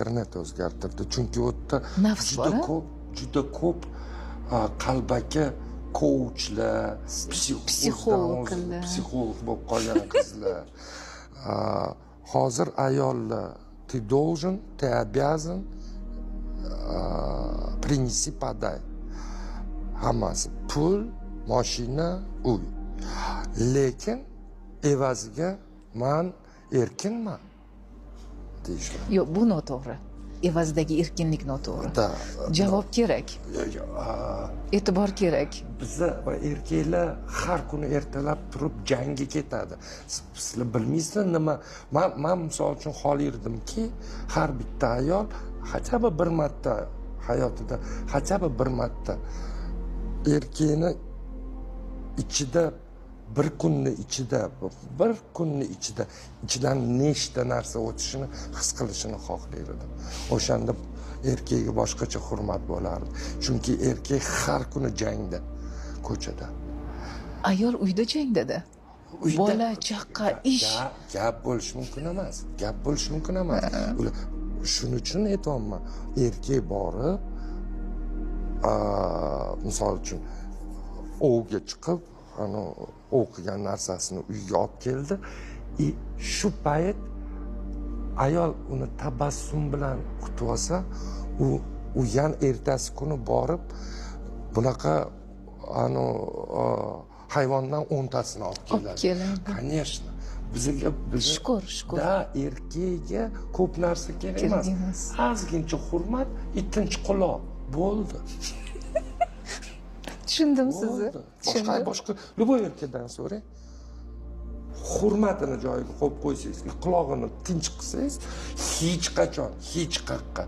internet o'zgartirdi. Chunki u yerda Nafs bor, juda ko'p qalbaki kouchlar, psixologlar bo'lib qolgan qizlar. Hozir ayollar ты должен, ты обязан, принеси, подай. Hammasi pul, mashina, uy. Lekin evaziga men erkinman deyishadi. Yo'q, bu noto'g'ri. Evazdagi erkinlik noto'g'ri. Javob kerak. E'tibor kerak. Bizda erkaklar har kuni ertalab turib jangga ketadi. Sizlar bilmaysizlar nima? Men misol uchun xohlardimki, har bitta ayol hachaba bir marta hayotida, hachaba bir marta erkakni ichida bir kunni ichida ichidan nechta narsa o'tishini his qilishini xohlardim. O'shanda erkakga boshqacha hurmat bo'lardi. Chunki erkak har kuni jangda, ko'chada. Ayol uyda jangda-da. Bola, chaqa, ish. Gap bo'lishi mumkin emas. Shuning uchun aytayapman, erkak borib, misol uchun ovga chiqib, o'qigan narsasini uyga olib keldi. Shu payt ayol uni tabassum bilan kutib olsa, u yana ertasi kuni borib bunaqa hayvondan 10tasini olib keladi. Конечно. Bizga Shukr. Da erkakga ko'p narsa kerak emas. Ozgincha hurmat, ikkinchi quloq bo'ldi. Tushundim sizni. Boshqa любой erkakdan so'rang. Hurmatini joyiga qo'yib qo'ysangiz, quloqini tinch qilsangiz, hech qachon, hech qayerga